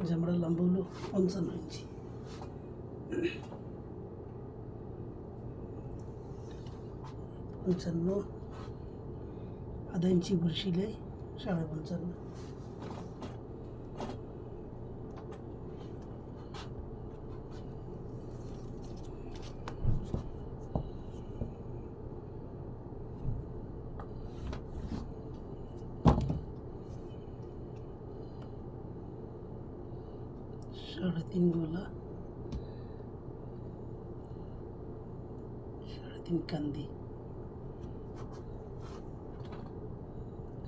জামাটার লম্বা হলো 55 ইঞ্চি। 55, আধা ইঞ্চি উপরে সিলাই 55.5। সাড়ে 3 গলা, 3.5 কান্দি,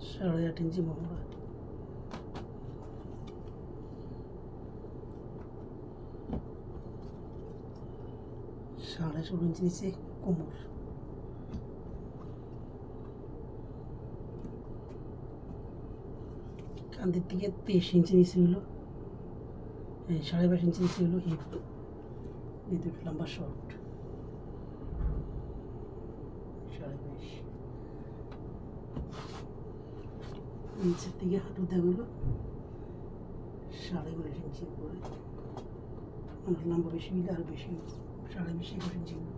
8.5 ইঞ্চি মহড়া, 16.5 ইঞ্চি নিচে কোমর, কান্দির থেকে 23 ইঞ্চি নিচে হলো 22.5 ইঞ্চি নিচে হলো হিপ। এই দুটো লম্বা শর্ট 22.5। নিচের থেকে হাঁটু দেওয়া 19.5 ইঞ্চি উপরে, মানে লম্বা বেশি হলে আরো বেশি 21.5 ইঞ্চি হলো।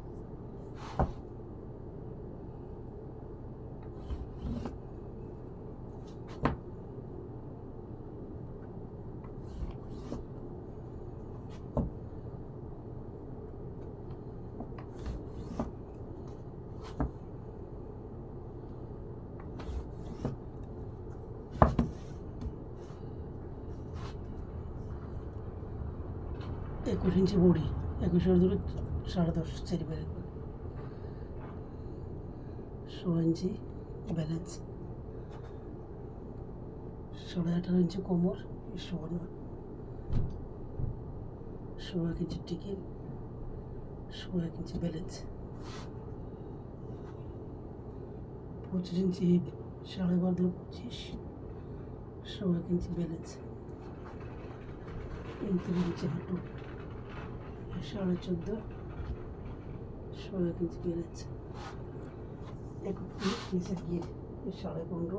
একুশ ইঞ্চি বড়ি, 21 ধরে 10.5 চারিবারে, 16 ইঞ্চি ব্যালেন্স, 18.5 ইঞ্চি কোমর, 1 ইঞ্চি টিকিন, 1 ইঞ্চি ব্যালেন্স, 25 ইঞ্চি হিপ, 12.5 ধরে 25, 1 ইঞ্চি ব্যালেন্স, 29 ইঞ্চি হাঁটু, 14.5, 1 ইঞ্চি ব্যালেন্স, 31 নিচে গিয়ে 15.5,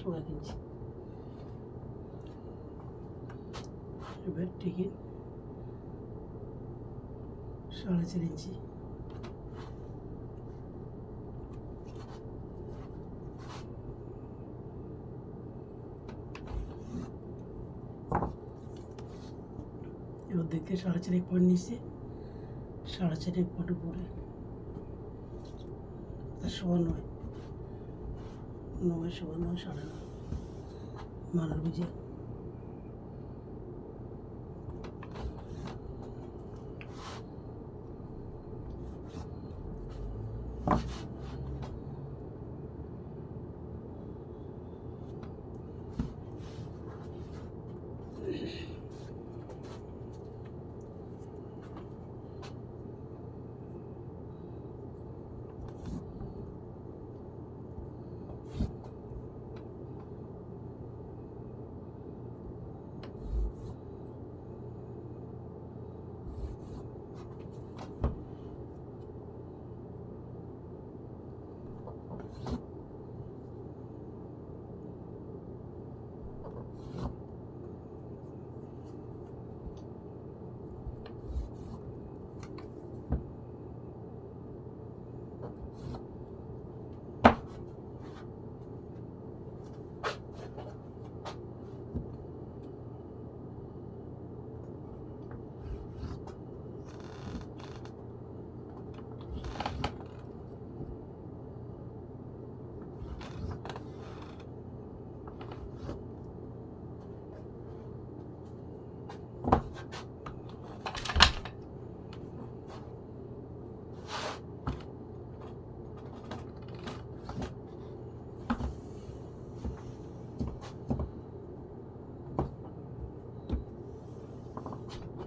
1 ইঞ্চি। এবার টিকিট 4.5 ইঞ্চি, এবার দেখতে 4.5 1 পয়েন্ট নিচে, 4.5 1 পয়েন্ট উপরে, 9.9, 9.9, মালার বুঝে।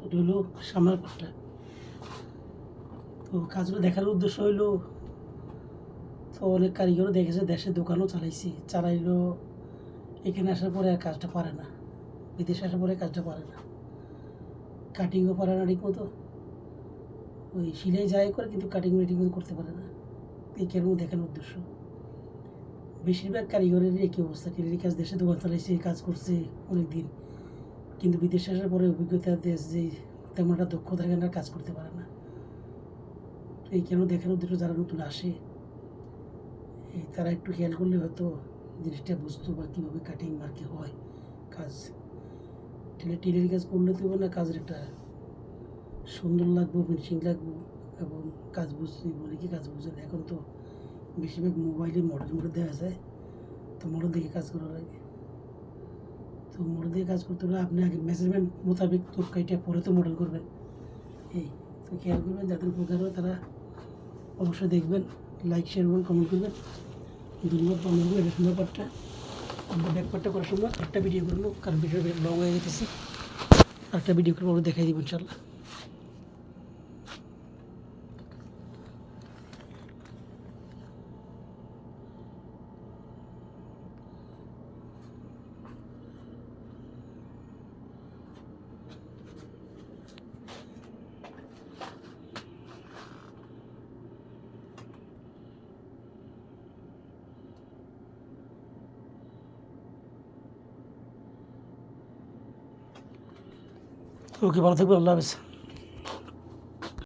এটা হলো সামনের পাটটা। তো কাজগুলো দেখার উদ্দেশ্য হইলো, তো অনেক কারিগরও দেখেছে, দেশের দোকানও চালাইলো, এখানে আসার পরে আর কাজটা পারে না, বিদেশে আসার পরে কাজটা পারে না, কাটিংও পারে না ঠিক মতো, ওই সিলাই যায় করে কিন্তু কাটিং ঠিক মতো করতে পারে না। এই কেন দেখানোর উদ্দেশ্য বেশিরভাগ কারিগরেরই একই অবস্থা, টেলির কাজ, দেশে দোকান চালাইছে, কাজ করছে অনেক দিন, কিন্তু বিদেশে আসার পরে অভিজ্ঞতা দেশ যে তেমন একটা দক্ষ থাকে না, কাজ করতে পারে না। তো এই কেন দেখার উদ্দেশ্য যারা নতুন আসে, এই তারা একটু খেয়াল করলে হয়তো জিনিসটা বুঝতো বা কীভাবে কাটিং মার্কে হয় কাজ। টেলের কাজ করলে তো না, কাজের একটা সুন্দর লাগবো, ফিনিশিং লাগবো, এবং কাজ বুঝতে অনেকে কাজ বুঝে না। এখন তো বেশিরভাগ মোবাইলে মডেল দেওয়া যায়, তো মডেল দেখে কাজ করা লাগে। তো মডেল দিয়ে কাজ করতে হলে আপনি আগে মেজারমেন্ট মোতাবেক তো কাইটা পরে তো মডেল করবেন। এই তো খেয়াল করবেন, যাদের উপকার হয় তারা অবশ্যই দেখবেন, লাইক শেয়ার করবেন, কমেন্ট করবেন। ধন্যবাদ। বাংলা এটা সুন্দর পার্টটা, আমরা ব্যাক পার্টটা করার সময় একটা ভিডিও করলো, কারণ ভিডিও লং হয়ে যেতেছে। আরেকটা ভিডিও করে আমরা দেখাই দিব ইনশাল্লাহ। ওকে, ভালো থাকবেন, আল্লাহ হাফেজ।